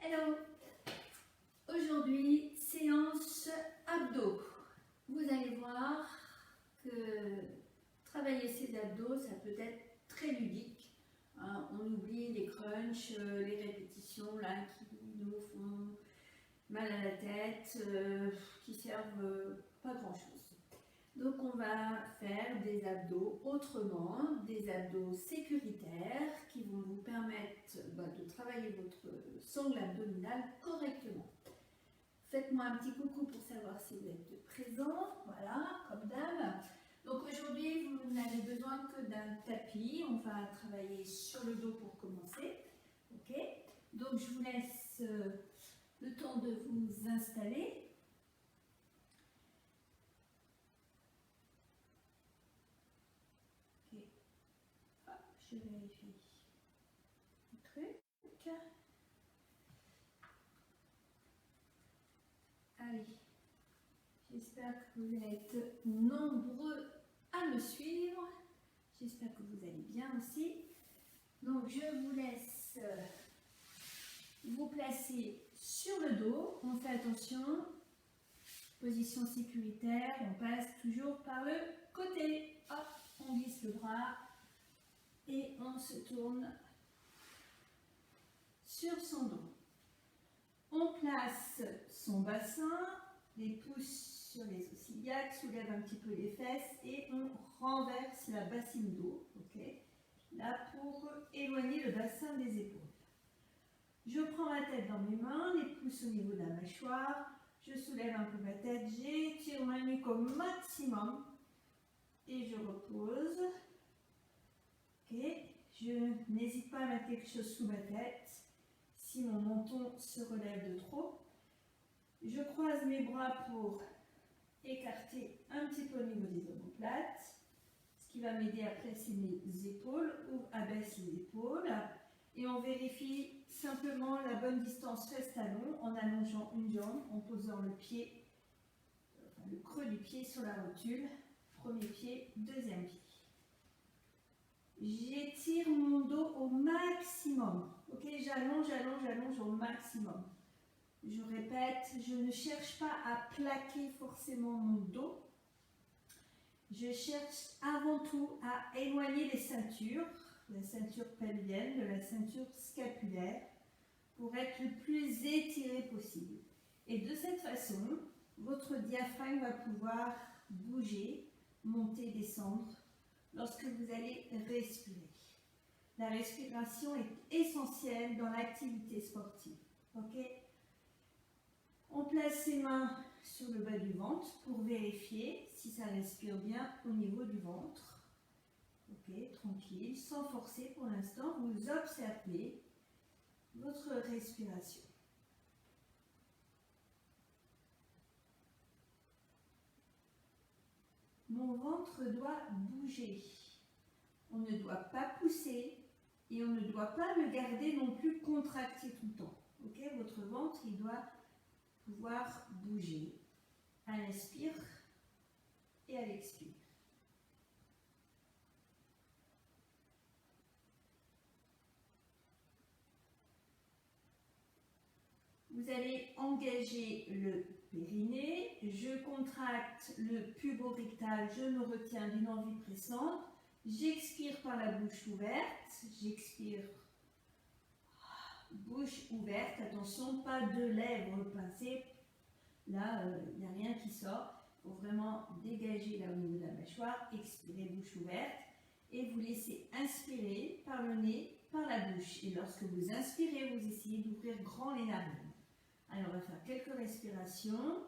Hello. Aujourd'hui, séance abdos. Vous allez voir que travailler ses abdos, ça peut être très ludique. On oublie les crunchs, les répétitions là, qui nous font mal à la tête, qui servent pas grand chose. Donc on va faire des abdos autrement, des abdos sécuritaires qui vont vous permettre de travailler votre sangle abdominale correctement. Faites-moi un petit coucou pour savoir si vous êtes présent, voilà, comme d'hab. Donc aujourd'hui, vous n'avez besoin que d'un tapis. On va travailler sur le dos pour commencer. Ok. Donc je vous laisse le temps de vous installer. Ok. Hop, je vérifie le truc. Allez. J'espère que vous êtes nombreux à me suivre. J'espère que vous allez bien aussi. Donc, je vous laisse vous placer sur le dos. On fait attention. Position sécuritaire. On passe toujours par le côté. Hop, on glisse le bras et on se tourne sur son dos. On place son bassin, les pouces sur les os iliaques, soulève un petit peu les fesses et on renverse la bassine d'eau, okay, là pour éloigner le bassin des épaules. Je prends ma tête dans mes mains, les pouces au niveau de la mâchoire, je soulève un peu ma tête, j'étire ma nuque au maximum et je repose. Okay. Je n'hésite pas à mettre quelque chose sous ma tête si mon menton se relève de trop. Je croise mes bras pour écarter un petit peu au niveau des omoplates, ce qui va m'aider à placer mes épaules ou abaisse les épaules. Et on vérifie simplement la bonne distance fesse-talon en allongeant une jambe, en posant le pied, le creux du pied sur la rotule, premier pied, deuxième pied. J'étire mon dos au maximum. Ok, j'allonge au maximum. Je répète, je ne cherche pas à plaquer forcément mon dos. Je cherche avant tout à éloigner les ceintures, la ceinture pelvienne de la ceinture scapulaire, pour être le plus étiré possible. Et de cette façon, votre diaphragme va pouvoir bouger, monter, descendre, lorsque vous allez respirer. La respiration est essentielle dans l'activité sportive. Ok ? On place ses mains sur le bas du ventre pour vérifier si ça respire bien au niveau du ventre. Ok, tranquille, sans forcer pour l'instant, vous observez votre respiration. Mon ventre doit bouger. On ne doit pas pousser et on ne doit pas le garder non plus contracté tout le temps. Ok, votre ventre, il doit pouvoir bouger à l'inspire et à l'expire. Vous allez engager le périnée, je contracte le pubo-rectal, je me retiens d'une envie pressante, j'expire par la bouche ouverte, j'expire, bouche ouverte, attention, pas de lèvres pincées, là il n'y a rien qui sort, il faut vraiment dégager là au niveau de la mâchoire, expirer bouche ouverte et vous laissez inspirer par le nez, par la bouche. Et lorsque vous inspirez, vous essayez d'ouvrir grand les narines. Alors, on va faire quelques respirations.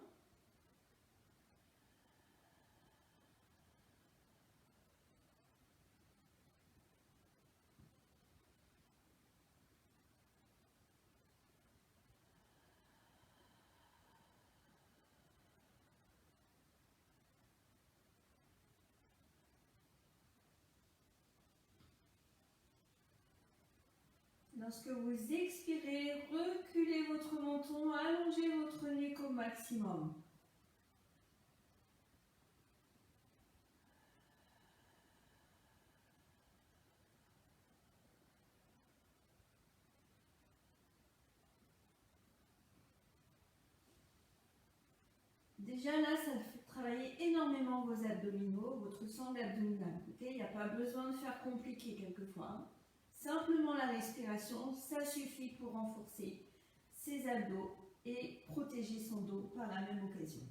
Lorsque vous expirez, reculez votre menton, allongez votre nuque au maximum. déjà là, ça fait travailler énormément vos abdominaux, votre sangle abdominale. Okay, il n'y a pas besoin de faire compliqué quelquefois. Simplement la respiration, ça suffit pour renforcer ses abdos et protéger son dos par la même occasion.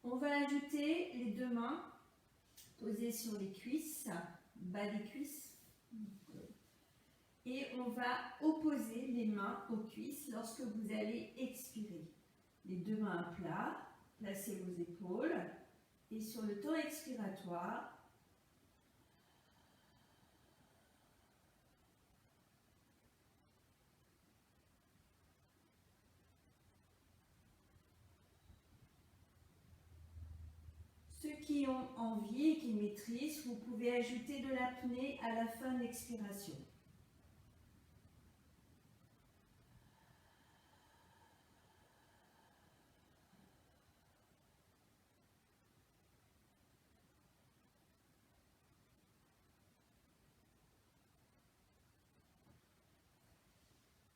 On va ajouter les deux mains posées sur les cuisses, bas des cuisses. Et on va opposer les mains aux cuisses lorsque vous allez expirer. Les deux mains à plat, placez vos épaules et sur le temps expiratoire, ceux qui ont envie et qui maîtrisent, vous pouvez ajouter de l'apnée à la fin de l'expiration.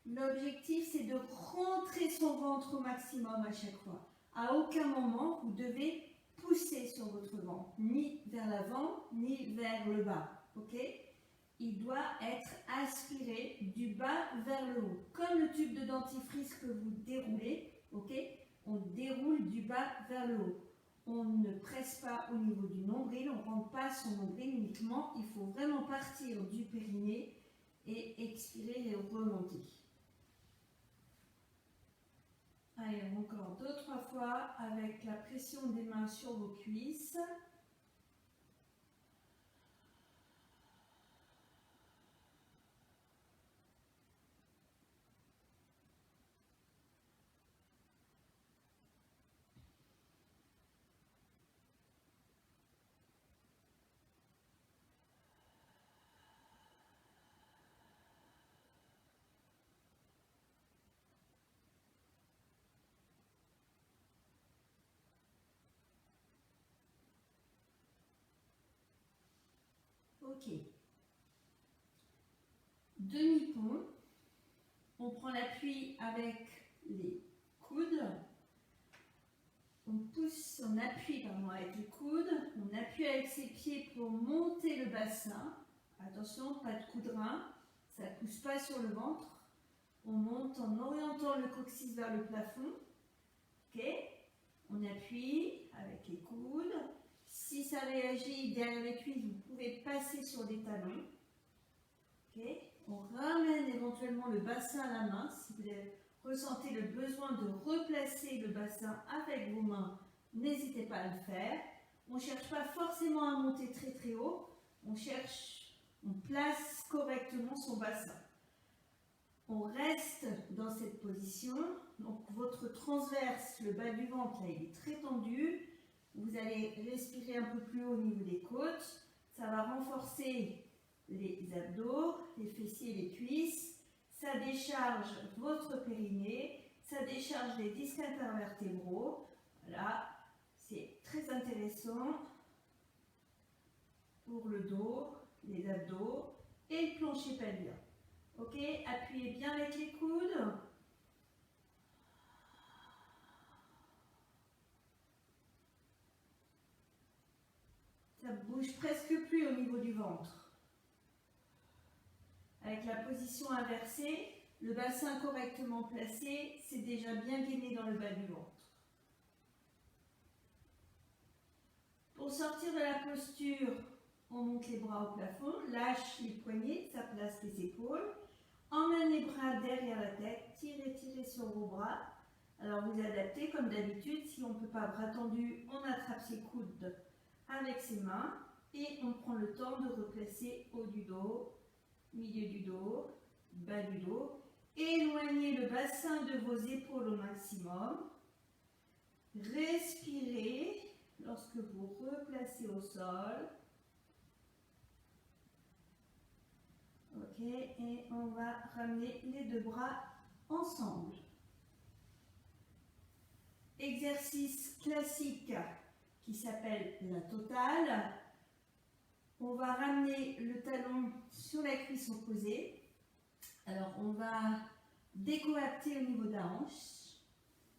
L'objectif, c'est de rentrer son ventre au maximum à chaque fois. À aucun moment, vous devez pousser sur votre ventre, ni vers l'avant, ni vers le bas. Okay? Il doit être aspiré du bas vers le haut. Comme le tube de dentifrice que vous déroulez, okay? On déroule du bas vers le haut. On ne presse pas au niveau du nombril, on ne rentre pas son nombril uniquement. Il faut vraiment partir du périnée et expirer et remonter. Allez, encore 2-3 fois avec la pression des mains sur vos cuisses. Ok. Demi-pont. On prend l'appui avec les coudes. On pousse, on appuie avec les coudes. On appuie avec ses pieds pour monter le bassin. Attention, pas de coup de rein. Ça ne pousse pas sur le ventre. On monte en orientant le coccyx vers le plafond. Ok. On appuie avec les coudes. Si ça réagit derrière les cuisses, vous pouvez passer sur des talons. Okay. On ramène éventuellement le bassin à la main. Si vous ressentez le besoin de replacer le bassin avec vos mains, n'hésitez pas à le faire. On ne cherche pas forcément à monter très très haut. On place correctement son bassin. On reste dans cette position. Donc votre transverse, le bas du ventre, là, il est très tendu. Vous allez respirer un peu plus haut au niveau des côtes. Ça va renforcer les abdos, les fessiers et les cuisses. Ça décharge votre périnée. Ça décharge les disques intervertébraux. Voilà, c'est très intéressant pour le dos, les abdos et le plancher pelvien. Ok, appuyez bien avec les coudes. Ça bouge presque plus au niveau du ventre. Avec la position inversée, le bassin correctement placé, c'est déjà bien gainé dans le bas du ventre. Pour sortir de la posture, on monte les bras au plafond, lâche les poignets, ça place les épaules. Emmène les bras derrière la tête, tirez, tirez sur vos bras. Alors vous adaptez comme d'habitude, si on ne peut pas bras tendus, on attrape ses coudes avec ses mains et on prend le temps de replacer haut du dos, milieu du dos, bas du dos. Éloignez le bassin de vos épaules au maximum. Respirez lorsque vous replacez au sol. Ok, et on va ramener les deux bras ensemble. Exercice classique qui s'appelle la totale. On va ramener le talon sur la cuisse opposée. Alors, on va décoapter au niveau de la hanche.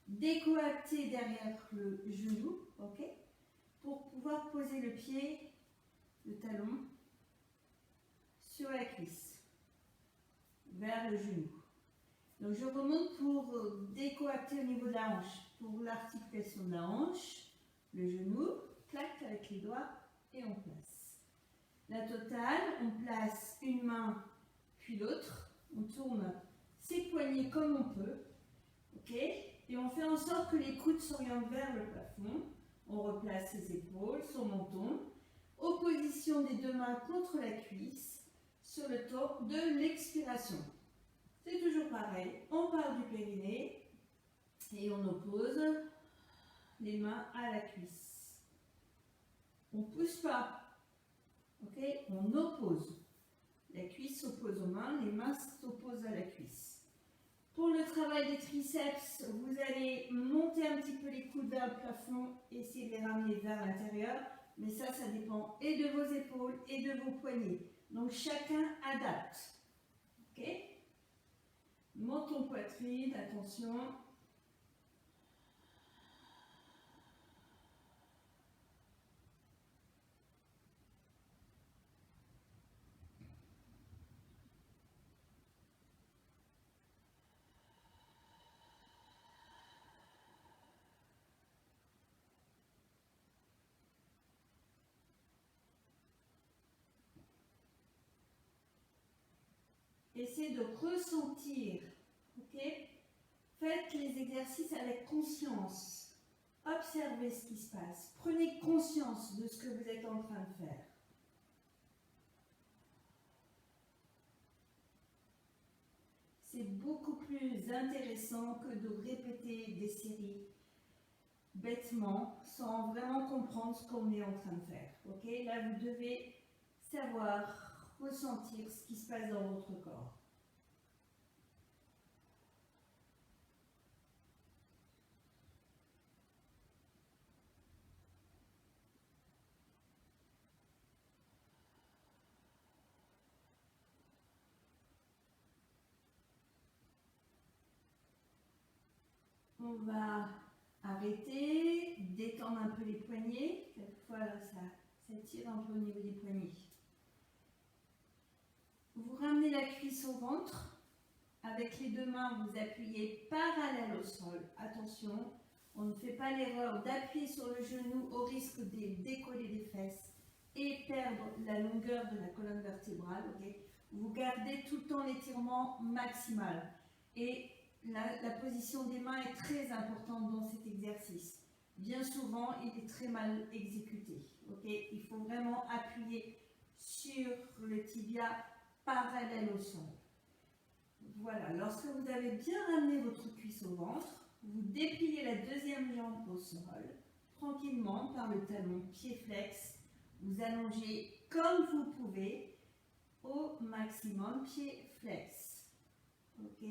décoacter derrière le genou, ok, pour pouvoir poser le pied, le talon, sur la cuisse, vers le genou. Donc je remonte pour décoacter au niveau de la hanche, pour l'articulation de la hanche, le genou, claque avec les doigts et on place. La totale, on place une main puis l'autre, on tourne ses poignets comme on peut, ok, et on fait en sorte que les coudes s'orientent vers le plafond. On replace ses épaules, son menton, opposition des deux mains contre la cuisse sur le temps de l'expiration. C'est toujours pareil, on part du périnée et on oppose les mains à la cuisse. On ne pousse pas, ok, on oppose. La cuisse s'oppose aux mains, les mains s'opposent à la cuisse. Pour le travail des triceps, vous allez monter un petit peu les coudes vers le plafond, essayer de les ramener vers l'intérieur, mais ça dépend et de vos épaules et de vos poignets. Donc chacun adapte. Ok ? Menton poitrine, attention. Essayez de ressentir, ok? Faites les exercices avec conscience. Observez ce qui se passe. Prenez conscience de ce que vous êtes en train de faire. C'est beaucoup plus intéressant que de répéter des séries bêtement, sans vraiment comprendre ce qu'on est en train de faire. Ok? Là, vous devez savoir ressentir ce qui se passe dans votre corps. On va arrêter, détendre un peu les poignets. Quelquefois, ça tire un peu au niveau des poignets. Vous ramenez la cuisse au ventre. Avec les deux mains, vous appuyez parallèle au sol. Attention, on ne fait pas l'erreur d'appuyer sur le genou au risque de décoller les fesses et perdre la longueur de la colonne vertébrale. Okay? Vous gardez tout le temps l'étirement maximal. Et la position des mains est très importante dans cet exercice. Bien souvent, il est très mal exécuté. Okay? Il faut vraiment appuyer sur le tibia parallèle au sol. Voilà, lorsque vous avez bien ramené votre cuisse au ventre, vous dépliez la deuxième jambe au sol, tranquillement par le talon pied flex. Vous allongez comme vous pouvez, au maximum pied flex. Ok.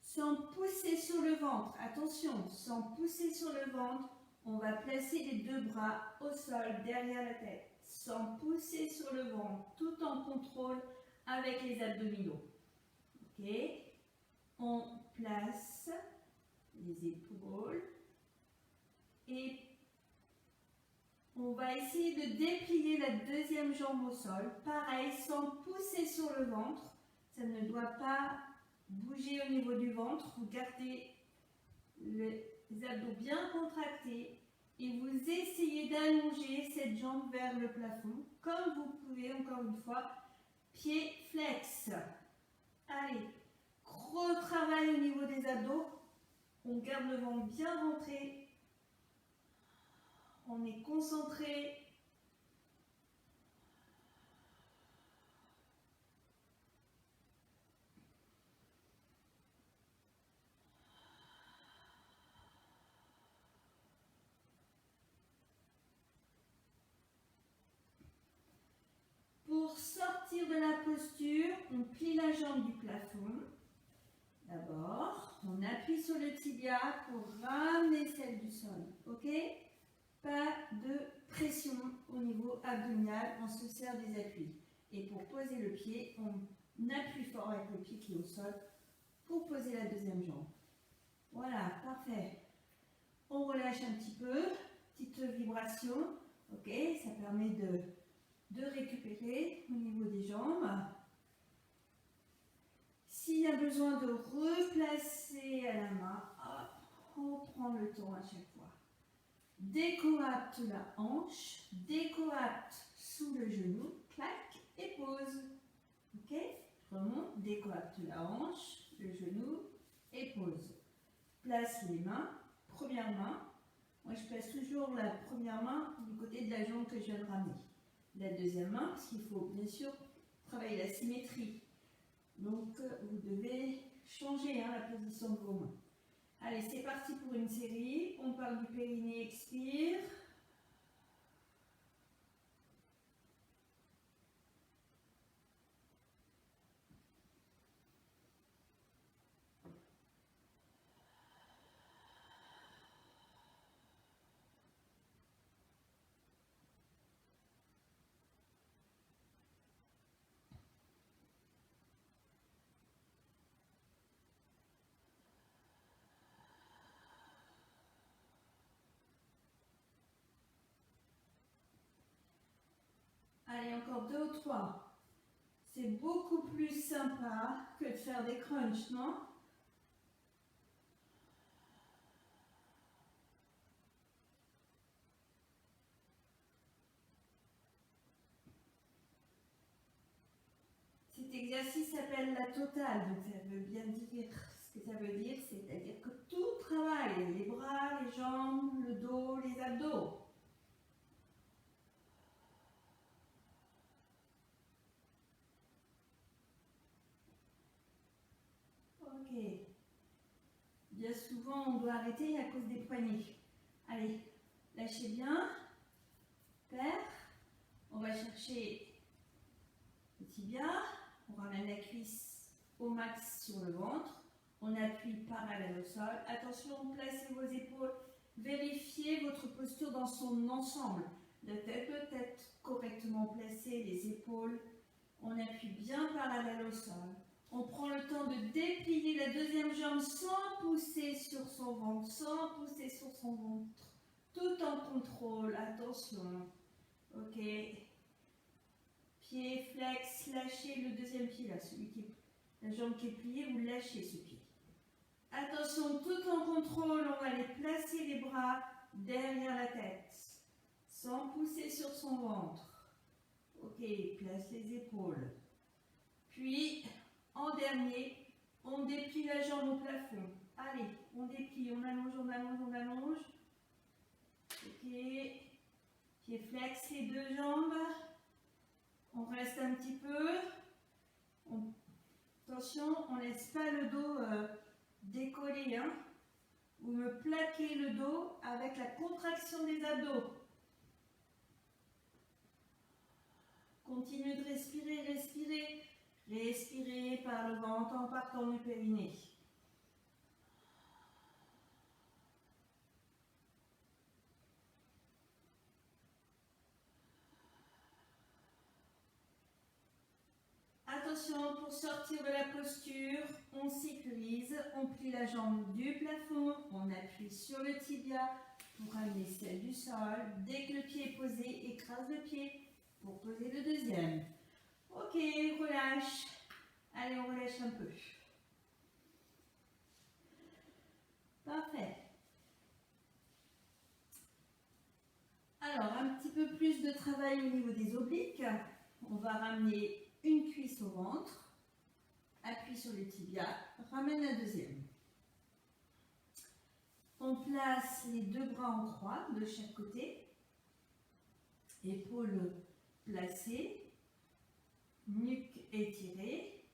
Sans pousser sur le ventre, attention, sans pousser sur le ventre, on va placer les deux bras au sol derrière la tête. Sans pousser sur le ventre, tout en contrôle avec les abdominaux. Ok. On place les épaules et on va essayer de déplier la deuxième jambe au sol. Pareil, sans pousser sur le ventre, ça ne doit pas bouger au niveau du ventre. Vous gardez les abdos bien contractés et vous essayez d'allonger cette jambe vers le plafond comme vous pouvez, encore une fois, pied flex. Allez, gros travail au niveau des abdos. On garde le ventre bien rentré. On est concentré. Pour sortir de la posture, on plie la jambe du plafond. D'abord, on appuie sur le tibia pour ramener celle du sol. Ok? Pas de pression au niveau abdominal, on se sert des appuis. Et pour poser le pied, on appuie fort avec le pied qui est au sol pour poser la deuxième jambe. Voilà, parfait. On relâche un petit peu, petite vibration. Ok, ça permet de récupérer au niveau des jambes. S'il y a besoin de replacer à la main, hop, on prend le temps à chaque fois. Décoapte la hanche, décoapte sous le genou, clac et pose. Ok, je remonte, décoapte la hanche, le genou et pose. Place les mains, première main. Moi je place toujours la première main du côté de la jambe que je viens de ramener. La deuxième main, parce qu'il faut bien sûr travailler la symétrie. Donc vous devez changer la position de vos mains. Allez, c'est parti pour une série. On parle du périnée, expire. Allez, encore 2 ou 3. C'est beaucoup plus sympa que de faire des crunchs, non? Cet exercice s'appelle la totale, donc ça veut bien dire ce que ça veut dire, c'est-à-dire que tout travaille, les bras, les jambes, le dos, les abdos. Ok. Bien souvent, on doit arrêter à cause des poignets. Allez, lâchez bien. Père. On va chercher le tibia. On ramène la cuisse au max sur le ventre. On appuie parallèle au sol. Attention, placez vos épaules. Vérifiez votre posture dans son ensemble. La tête doit être correctement placée, les épaules. On appuie bien parallèle au sol. On prend le temps de déplier la deuxième jambe sans pousser sur son ventre, tout en contrôle. Attention. Ok. Pied flex, lâchez le deuxième pied là, la jambe qui est pliée, vous lâchez ce pied. Attention, tout en contrôle, on va aller placer les bras derrière la tête, sans pousser sur son ventre. Ok, place les épaules. Puis, en dernier, on déplie la jambe au plafond. Allez, on déplie, on allonge, on allonge, on allonge. Ok, pied flex, les deux jambes. On reste un petit peu. Attention, on ne laisse pas le dos décoller. Vous me plaquez le dos avec la contraction des abdos. Continuez de respirer, respirez. Respirez par le ventre en partant du périnée. Attention, pour sortir de la posture, on sécurise, on plie la jambe du plafond, on appuie sur le tibia pour ramener celle du sol. Dès que le pied est posé, écrase le pied pour poser le deuxième. Ok, relâche. Allez, on relâche un peu. Parfait. Alors, un petit peu plus de travail au niveau des obliques. On va ramener une cuisse au ventre, appuie sur le tibia, ramène la deuxième. On place les deux bras en croix de chaque côté, épaules placées, nuque étirée,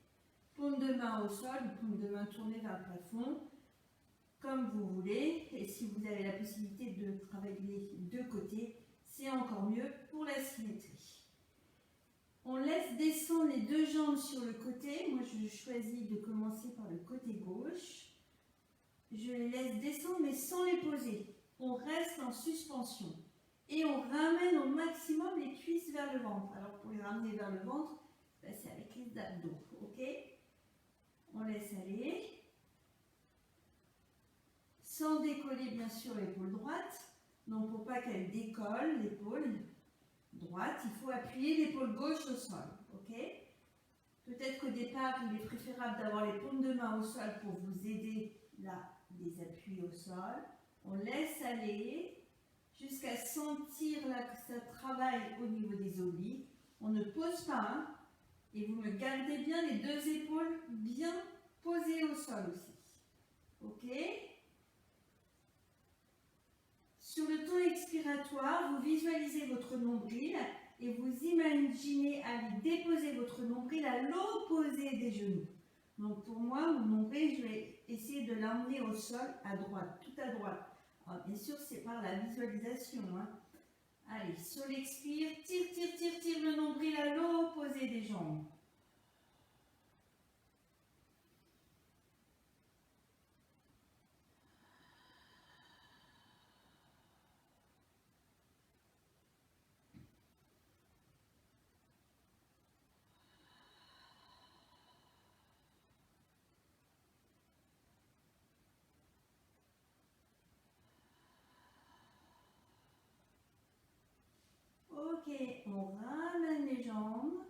paume de main au sol, paume de main tournée vers le plafond, comme vous voulez. Et si vous avez la possibilité de travailler les deux côtés, c'est encore mieux pour la symétrie. On laisse descendre les deux jambes sur le côté. Moi, je choisis de commencer par le côté gauche. Je les laisse descendre, mais sans les poser. On reste en suspension. Et on ramène au maximum les cuisses vers le ventre. Alors pour les ramener vers le ventre, ben, c'est avec les abdos, ok? On laisse aller. Sans décoller bien sûr l'épaule droite. Donc pour pas qu'elle décolle l'épaule droite, il faut appuyer l'épaule gauche au sol, ok? Peut-être qu'au départ, il est préférable d'avoir les paumes de main au sol pour vous aider là, des appuis au sol. On laisse aller jusqu'à sentir là que ça travaille au niveau des obliques. On ne pose pas, hein, et vous me gardez bien les deux épaules bien posées au sol aussi. Ok? Sur le temps expiratoire, vous visualisez votre nombril et vous imaginez aller déposer votre nombril à l'opposé des genoux. Donc pour moi, mon nombril, je vais essayer de l'emmener au sol à droite, tout à droite. Alors, bien sûr, c'est par la visualisation. Hein. Allez, sur l'expire, tire, tire, tire, tire le nombril à l'opposé des jambes. Ok, on ramène les jambes,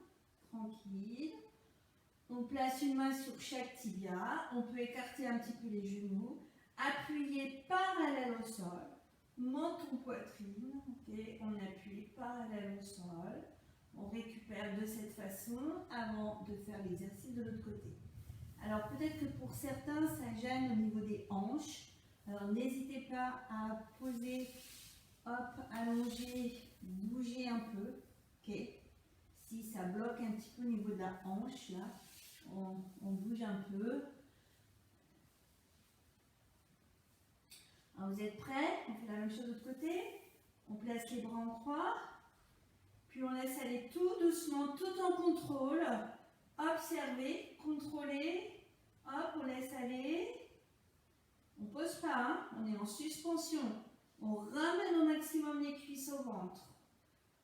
tranquille. On place une main sur chaque tibia, on peut écarter un petit peu les genoux, appuyer parallèle au sol, menton poitrine, okay. On appuie parallèle au sol, on récupère de cette façon avant de faire l'exercice de l'autre côté. Alors peut-être que pour certains ça gêne au niveau des hanches, alors n'hésitez pas à poser, hop, allonger, bouger un peu, ok. Si ça bloque un petit peu au niveau de la hanche là, on bouge un peu. Alors vous êtes prêts? On fait la même chose de l'autre côté. On place les bras en croix. Puis on laisse aller tout doucement, tout en contrôle. Observez, contrôlez. Hop, on laisse aller. On ne pose pas, hein? On est en suspension. On ramène au maximum les cuisses au ventre.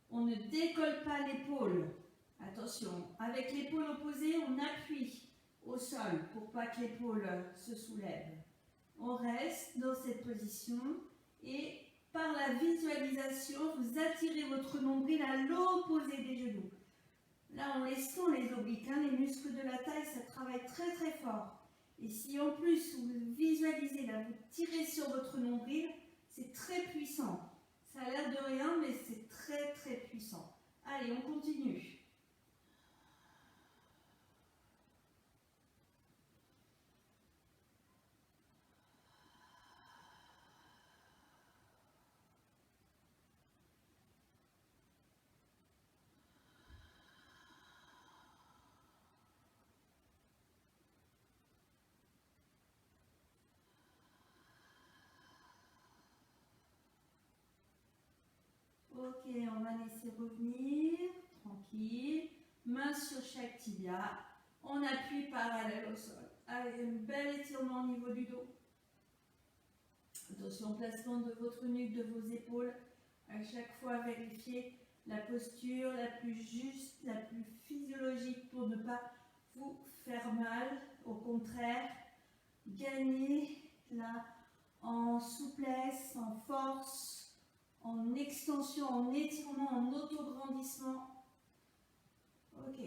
On ne décolle pas l'épaule. Attention, avec l'épaule opposée, on appuie au sol pour pas que l'épaule se soulève. On reste dans cette position et par la visualisation, vous attirez votre nombril à l'opposé des genoux. Là, on les sent les obliques, hein, les muscles de la taille, ça travaille très très fort. Et si en plus vous visualisez, là, vous tirez sur votre nombril, c'est très puissant. Ça a l'air de rien, mais c'est très très puissant. Allez, on continue. Ok, on va laisser revenir, tranquille. Main sur chaque tibia. On appuie parallèle au sol. Allez, un bel étirement au niveau du dos. Attention au placement de votre nuque, de vos épaules. À chaque fois, vérifiez la posture la plus juste, la plus physiologique pour ne pas vous faire mal. Au contraire, gagnez là en souplesse, en force, en extension, en étirement, en auto-grandissement. Ok.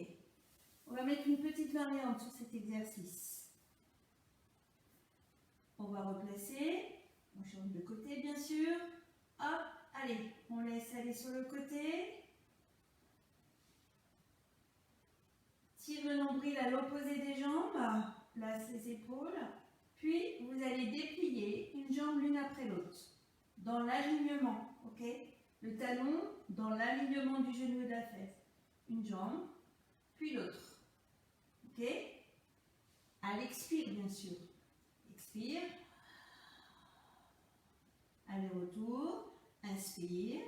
On va mettre une petite variante sur cet exercice. On va replacer. On change de côté, bien sûr. Hop, allez, on laisse aller sur le côté. Tire le nombril à l'opposé des jambes. Place les épaules. Puis, vous allez déplier une jambe l'une après l'autre. Dans l'alignement, ok? Le talon dans l'alignement du genou et de la fesse. Une jambe, puis l'autre. Ok? À l'expire, bien sûr. Expire. Aller-retour. Inspire.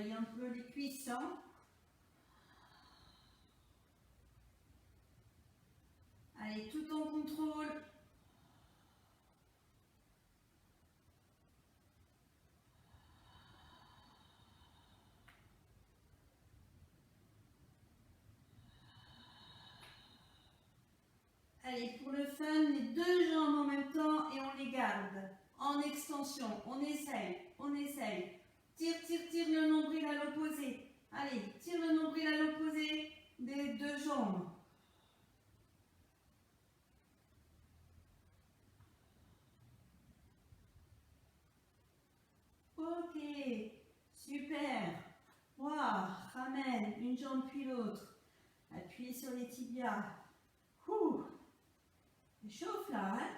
travailler un peu les cuisses. Hein. Allez, tout en contrôle. Allez, pour le fun, les deux jambes en même temps et on les garde. En extension, on essaye, on essaye. Tire, tire, tire le nombril à l'opposé. Allez, tire le nombril à l'opposé des deux jambes. Ok, super. Wow, ramène une jambe puis l'autre. Appuyez sur les tibias. Ouh, chauffe là, hein?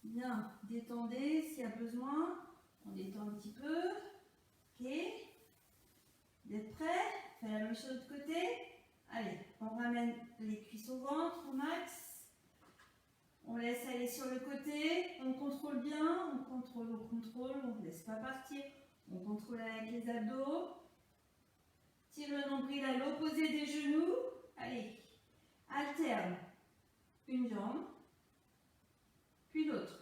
Bien, détendez s'il y a besoin. On détend un petit peu. Ok. Vous êtes prêts? Faites la même chose de l'autre côté. Allez, on ramène les cuisses au ventre au max. On laisse aller sur le côté. On contrôle bien. On contrôle, on ne laisse pas partir. On contrôle avec les abdos. Tire le nombril à l'opposé des genoux. Allez, alterne. Une jambe, puis l'autre.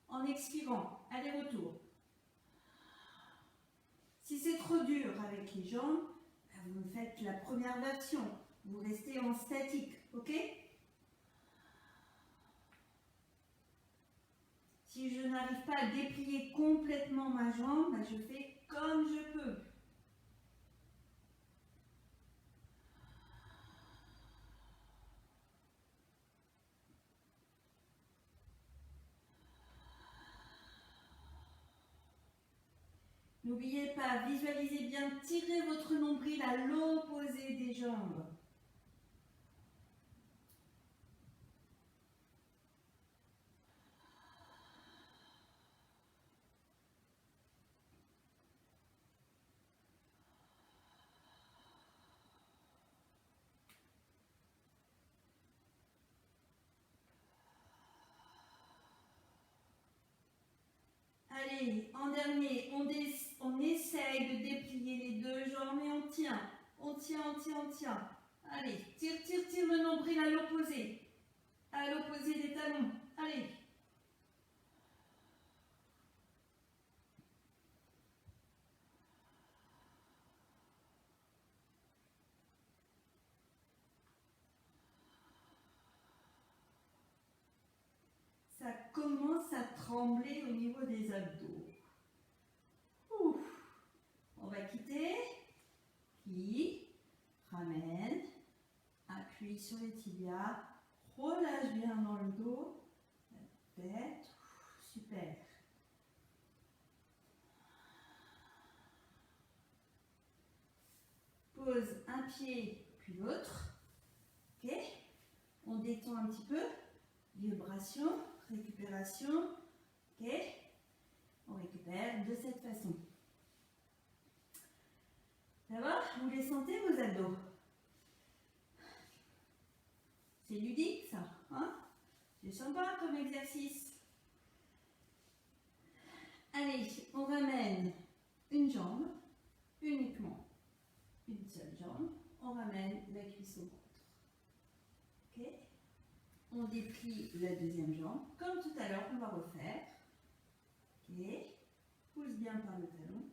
En expirant, aller-retour. Si c'est trop dur avec les jambes, vous faites la première version. Vous restez en statique, ok? Si je n'arrive pas à déplier complètement ma jambe, je fais comme je peux. N'oubliez pas, visualisez bien, tirez votre nombril à l'opposé des jambes. Allez, en dernier, on essaye de déplier les deux jambes et on tient. On tient, on tient, on tient. Allez, tire, tire, tire le nombril à l'opposé. À l'opposé des talons. Allez. Ça commence à trembler au niveau des abdos. Ouf. On va quitter. Plie. Ramène. Appuie sur les tibias. Relâche bien dans le dos. La tête. Super. Pose un pied puis l'autre. Ok. On détend un petit peu. Vibration. Récupération. Ok. On récupère de cette façon. Ça va? Vous les sentez vos abdos? C'est ludique ça, hein? C'est sympa comme exercice. Allez, on ramène une jambe, uniquement une seule jambe. On ramène la cuisse au ventre. Ok? On déplie la deuxième jambe. Comme tout à l'heure, on va refaire. Ok? Pousse bien par le talon.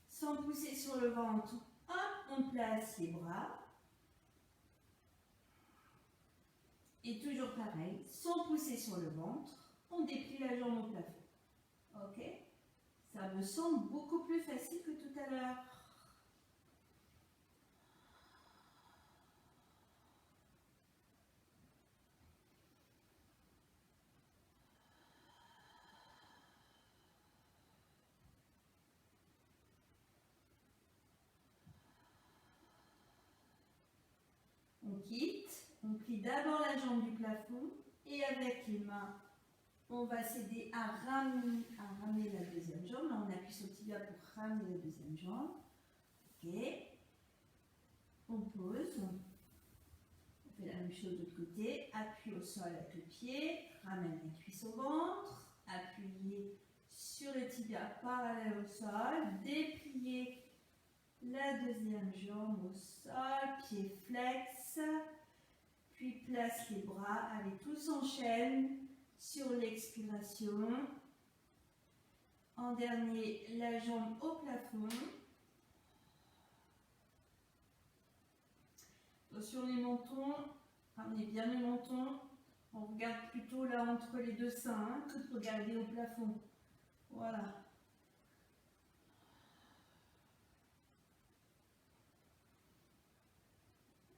Sans pousser sur le ventre, hop, on place les bras. Et toujours pareil, sans pousser sur le ventre, on déplie la jambe au plafond. Ok? Ça me semble beaucoup plus facile que tout à l'heure. On quitte, on plie d'abord la jambe du plafond et avec les mains, on va s'aider à ramener la deuxième jambe. Là, on appuie sur le tibia pour ramener la deuxième jambe. Ok. On pose. On fait la même chose de l'autre côté. Appui au sol avec le pied. Ramène les cuisses au ventre. Appuyez sur le tibia parallèle au sol. Dépliez la deuxième jambe au sol. Pied flex. Puis place les bras. Allez, tout s'enchaîne sur l'expiration. En dernier, la jambe au plafond. Sur les mentons, ramenez bien les mentons. On regarde plutôt là entre les deux seins hein, que de regarder au plafond. Voilà.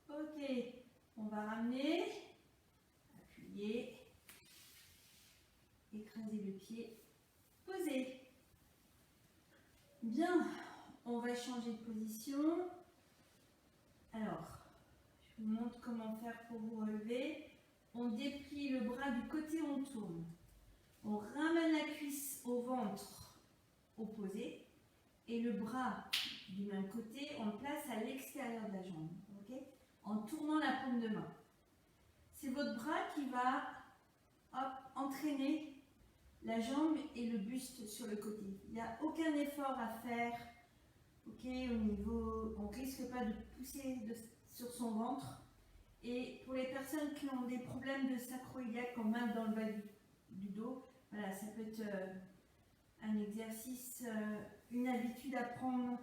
Ok, on va ramener, appuyer, écraser le pied, poser. Bien, on va changer de position. Alors, je vous montre comment faire pour vous relever. On déplie le bras du côté où on tourne. On ramène la cuisse au ventre opposé et le bras du même côté, on le place à l'extérieur de la jambe, okay, en tournant la paume de main. C'est votre bras qui va entraîner la jambe et le buste sur le côté. Il n'y a aucun effort à faire. Okay, au niveau, on ne risque pas de pousser sur son ventre. Et pour les personnes qui ont des problèmes de sacro-iliaque, comme mal dans le bas du dos, voilà, ça peut être un exercice, une habitude à prendre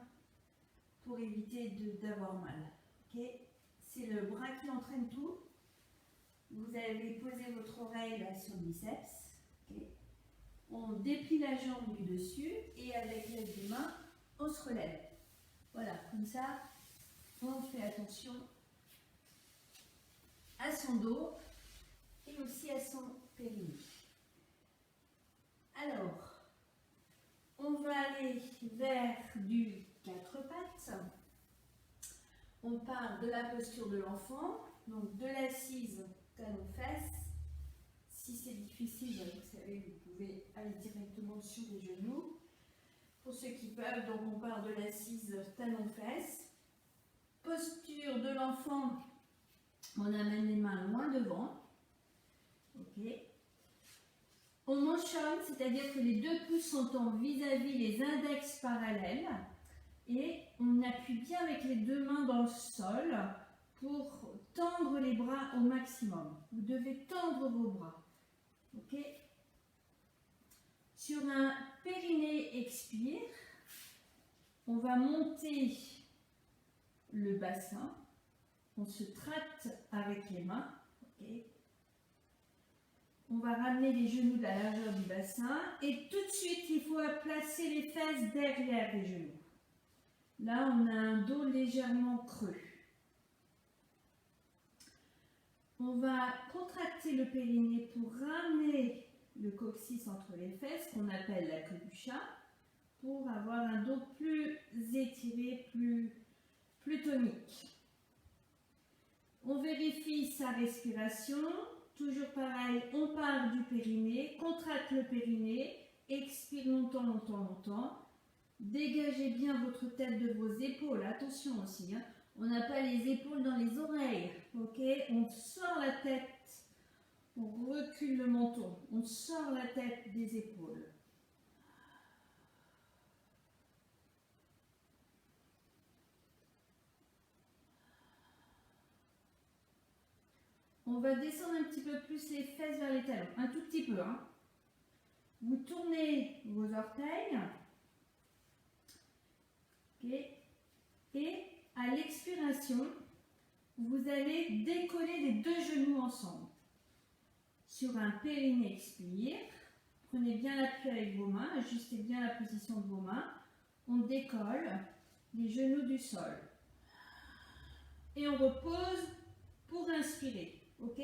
pour éviter d'avoir mal. Okay, c'est le bras qui entraîne tout. Vous allez poser votre oreille là sur le biceps. Okay. On déplie la jambe du dessus et avec l'aide des mains, on se relève. Voilà, comme ça, on fait attention à son dos et aussi à son périnée. Alors, on va aller vers du 4 pattes. On part de la posture de l'enfant, donc de l'assise talon-fesse. Si c'est difficile, vous savez, vous pouvez aller directement sur les genoux. Pour ceux qui peuvent, donc on part de l'assise talon-fesse. Posture de l'enfant, on amène les mains loin devant. Ok. On mentionne, c'est-à-dire que les deux pouces sont en vis-à-vis les index parallèles. Et on appuie bien avec les deux mains dans le sol pour tendre les bras au maximum. Vous devez tendre vos bras. Ok. Sur un périnée expire, on va monter le bassin. On se traite avec les mains. Okay. On va ramener les genoux de la largeur du bassin. Et tout de suite, il faut placer les fesses derrière les genoux. Là, on a un dos légèrement creux. On va contracter le périnée pour ramener le coccyx entre les fesses, qu'on appelle la queue du chat, pour avoir un dos plus étiré, plus tonique. On vérifie sa respiration. Toujours pareil, on part du périnée, contracte le périnée, expire longtemps, longtemps, longtemps. Dégagez bien votre tête de vos épaules. Attention aussi, hein. On n'a pas les épaules dans les oreilles. Okay, on sort la tête, on recule le menton, on sort la tête des épaules. On va descendre un petit peu plus les fesses vers les talons, un tout petit peu. Hein. Vous tournez vos orteils. Okay. Et à l'expiration, vous allez décoller les deux genoux ensemble. Sur un périnée expire, prenez bien l'appui avec vos mains, ajustez bien la position de vos mains. On décolle les genoux du sol. Et on repose pour inspirer. Ok?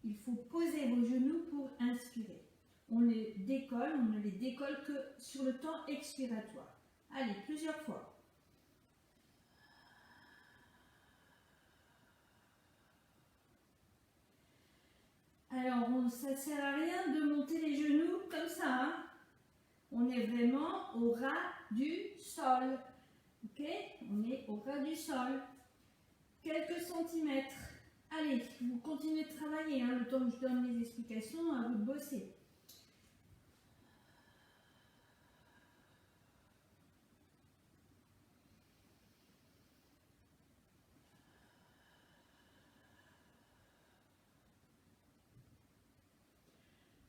Il faut poser vos genoux pour inspirer. On les décolle, on ne les décolle que sur le temps expiratoire. Allez, plusieurs fois. Alors, ça ne sert à rien de monter les genoux comme ça. Hein. On est vraiment au ras du sol. Ok? On est au ras du sol. Quelques centimètres. Allez, vous continuez de travailler, hein, le temps que je donne les explications, à vous de bosser.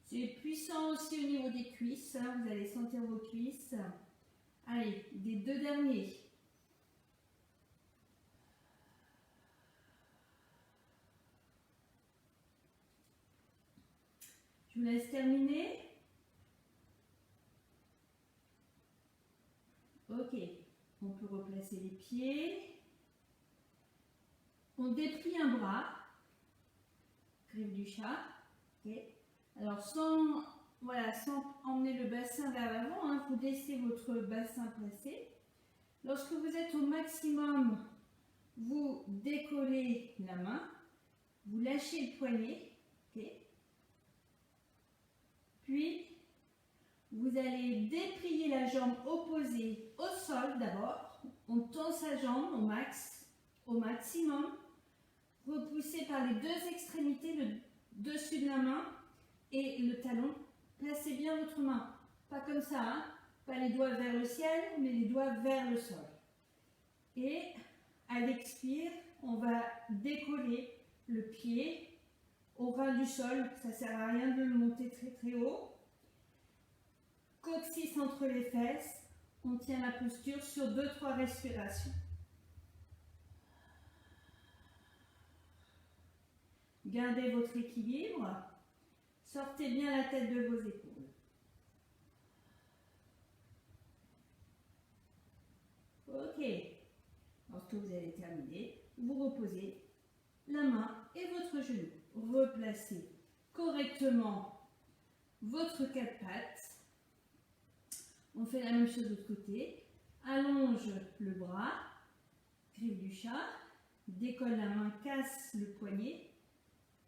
C'est puissant aussi au niveau des cuisses, hein, vous allez sentir vos cuisses. Allez, des deux derniers. Je vous laisse terminer. Ok, on peut replacer les pieds. On déplie un bras. Griffe du chat. Okay. Alors sans emmener le bassin vers l'avant, hein, vous laissez votre bassin placé. Lorsque vous êtes au maximum, vous décollez la main, vous lâchez le poignet, okay. Puis vous allez déplier la jambe opposée au sol d'abord. On tend sa jambe au maximum, repoussé par les deux extrémités, le dessus de la main et le talon. Placez bien votre main, pas comme ça, hein, pas les doigts vers le ciel, mais les doigts vers le sol. Et à l'expire, on va décoller le pied au ras du sol, ça ne sert à rien de le monter très très haut. Coccyx entre les fesses, on tient la posture sur 2-3 respirations. Gardez votre équilibre, sortez bien la tête de vos épaules. Ok, lorsque vous allez terminer, vous reposez la main et votre genou. Replacez correctement votre quatre pattes. On fait la même chose de l'autre côté. Allonge le bras, griffe du chat, décolle la main, casse le poignet.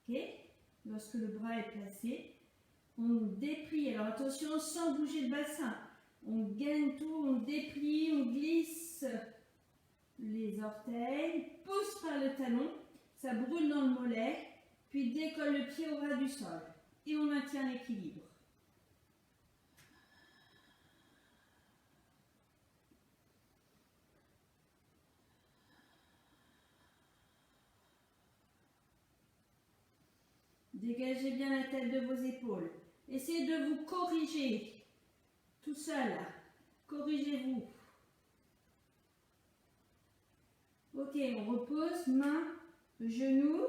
Okay. Lorsque le bras est placé, on déplie. Alors attention, sans bouger le bassin. On gaine tout, on déplie, on glisse les orteils, pousse par le talon, ça brûle dans le mollet, puis décolle le pied au ras du sol. Et on maintient l'équilibre. Dégagez bien la tête de vos épaules. Essayez de vous corriger tout seul. Corrigez-vous. Ok, on repose, main, genou.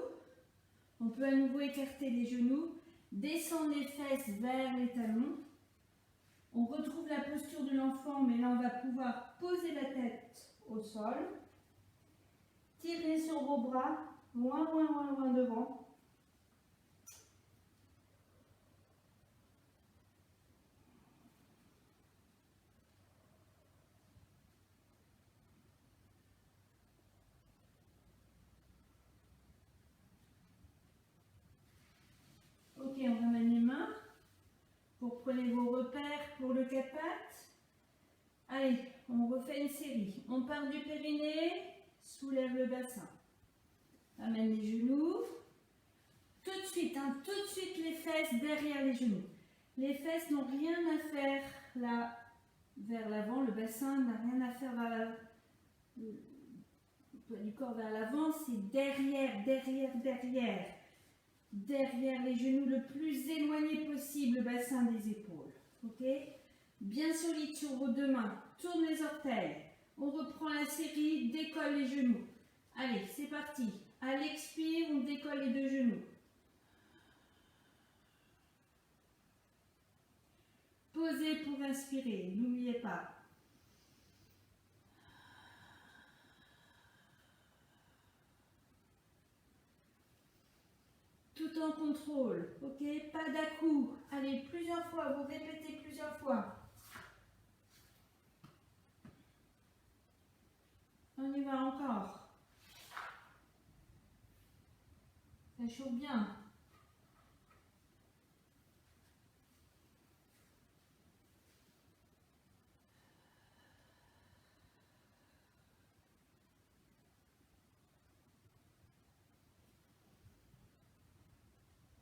On peut à nouveau écarter les genoux, descendre les fesses vers les talons. On retrouve la posture de l'enfant, mais là on va pouvoir poser la tête au sol. Tirez sur vos bras, loin, loin, loin, loin devant. Ok, on ramène les mains. Vous prenez vos repères pour le quatre pattes. Allez, on refait une série. On part du périnée, soulève le bassin. Amène les genoux. Tout de suite, hein, tout de suite les fesses derrière les genoux. Les fesses n'ont rien à faire là vers l'avant. Le bassin n'a rien à faire du corps vers l'avant. C'est derrière, derrière, derrière. Derrière les genoux, le plus éloigné possible, le bassin des épaules. Ok? Bien solide sur vos deux mains. Tourne les orteils. On reprend la série, décolle les genoux. Allez, c'est parti. À l'expire, on décolle les deux genoux. Posez pour inspirer, n'oubliez pas. Tout en contrôle, ok? Pas d'à-coup. Allez, plusieurs fois, vous répétez plusieurs fois. On y va encore. Ça chauffe bien.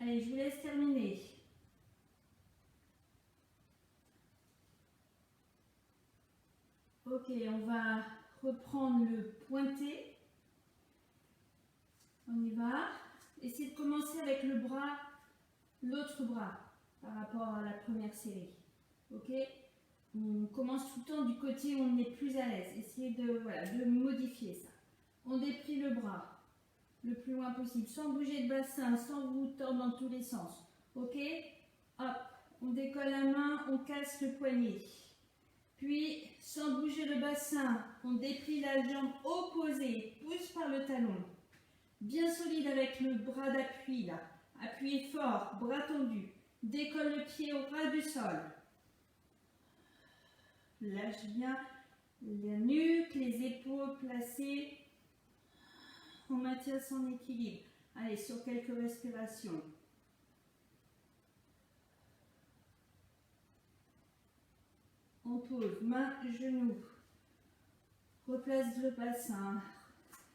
Allez, je vous laisse terminer. Ok, on va reprendre le pointé. On y va. Essayez de commencer avec le bras, l'autre bras, par rapport à la première série. Ok? On commence tout le temps du côté où on est plus à l'aise. Essayez de modifier ça. On déplie le bras le plus loin possible, sans bouger le bassin, sans vous tordre dans tous les sens. Ok? Hop, on décolle la main, on casse le poignet. Puis, sans bouger le bassin, on déplie la jambe opposée, pousse par le talon. Bien solide avec le bras d'appui là. Appuyez fort, bras tendu. Décolle le pied au ras du sol. Lâche bien la nuque, les épaules placées. On maintient son équilibre. Allez, sur quelques respirations. On pose, main, genou. Replace le bassin.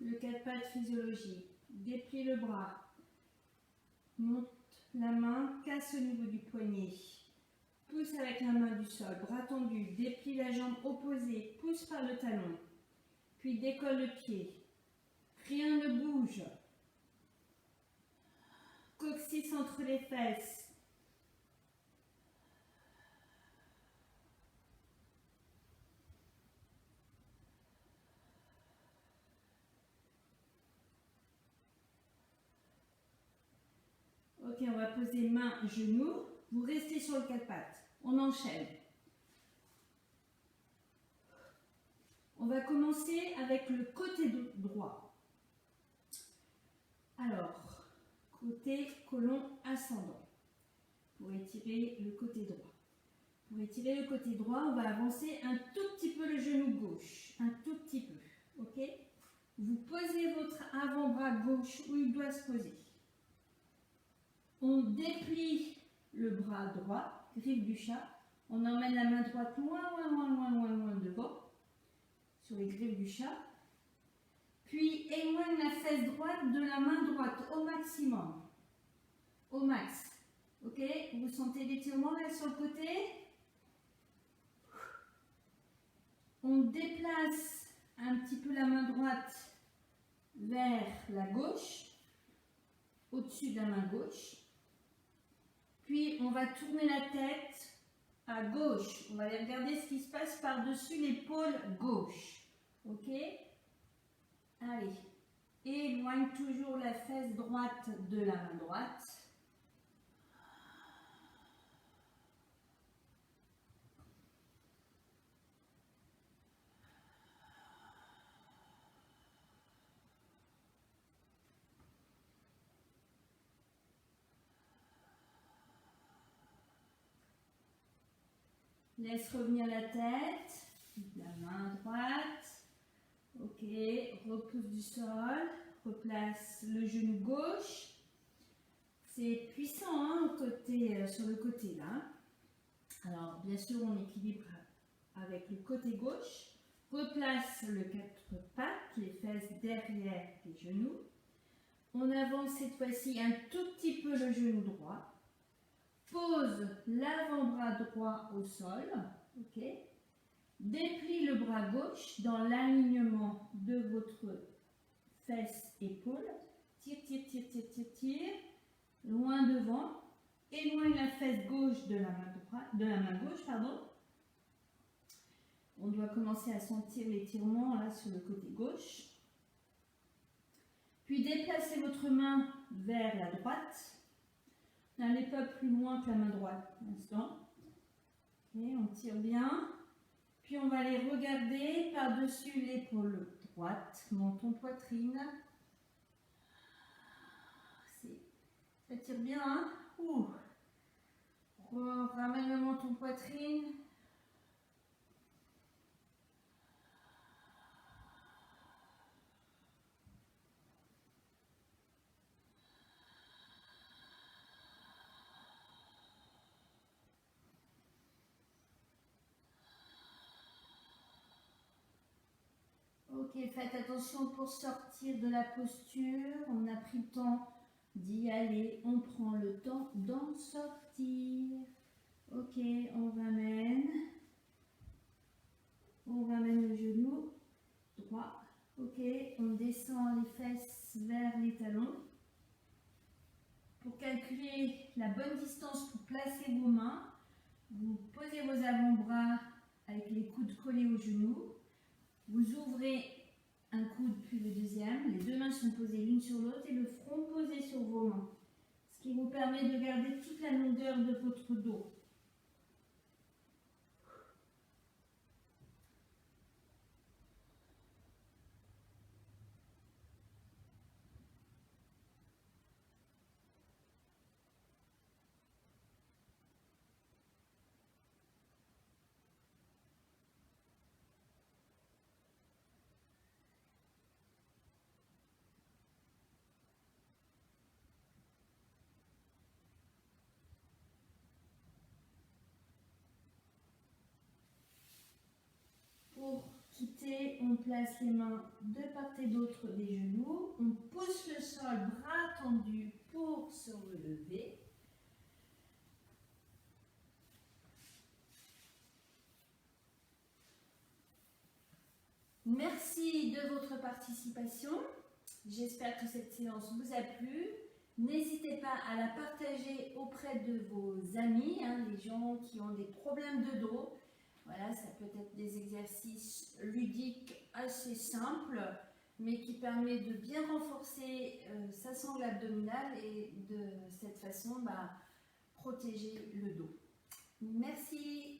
Le 4 pattes physiologique. Déplie le bras. Monte la main, casse au niveau du poignet. Pousse avec la main du sol, bras tendu. Déplie la jambe opposée, pousse par le talon. Puis décolle le pied. Rien ne bouge. Coccyx entre les fesses. Ok, on va poser main, genou. Vous restez sur le 4 pattes. On enchaîne. On va commencer avec le côté droit. Alors, côté colon ascendant. Pour étirer le côté droit. Pour étirer le côté droit, on va avancer un tout petit peu le genou gauche. Un tout petit peu. Ok? Vous posez votre avant-bras gauche où il doit se poser. On déplie le bras droit, griffe du chat. On emmène la main droite loin devant, sur les griffes du chat. Puis éloigne la fesse droite de la main droite au maximum. Au max. Ok? Vous sentez l'étirement là sur le côté? On déplace un petit peu la main droite vers la gauche, au-dessus de la main gauche. Puis on va tourner la tête à gauche. On va aller regarder ce qui se passe par-dessus l'épaule gauche. Ok? Allez. Éloigne toujours la fesse droite de la main droite. Laisse revenir la tête, la main droite. Ok, repousse du sol, replace le genou gauche. C'est puissant hein, sur le côté là. Alors bien sûr on équilibre avec le côté gauche. Replace le 4 pattes, les fesses derrière les genoux. On avance cette fois-ci un tout petit peu le genou droit. Pose l'avant-bras droit au sol, ok. Déplie le bras gauche dans l'alignement de votre fesse-épaule. Tire, tire, tire, tire, tire, tire. Loin devant. Éloigne la fesse gauche de la main gauche, pardon. On doit commencer à sentir l'étirement là sur le côté gauche. Puis déplacez votre main vers la droite. N'allez pas plus loin que la main droite pour l'instant. Okay, on tire bien. Puis on va aller regarder par-dessus l'épaule droite, menton, poitrine. Ça tire bien, hein? Ouh. Ramène le menton, poitrine. Ok, faites attention pour sortir de la posture. On a pris le temps d'y aller. On prend le temps d'en sortir. Ok, on ramène le genou droit. Ok, on descend les fesses vers les talons. Pour calculer la bonne distance pour placer vos mains, vous posez vos avant-bras avec les coudes collés aux genoux. Vous ouvrez un coude puis le deuxième. Les deux mains sont posées l'une sur l'autre et le front posé sur vos mains. Ce qui vous permet de garder toute la longueur de votre dos. Pour quitter, on place les mains de part et d'autre des genoux. On pousse le sol, bras tendus pour se relever. Merci de votre participation. J'espère que cette séance vous a plu. N'hésitez pas à la partager auprès de vos amis, les gens qui ont des problèmes de dos. Voilà, ça peut être des exercices ludiques assez simples, mais qui permettent de bien renforcer sa sangle abdominale et de cette façon protéger le dos. Merci.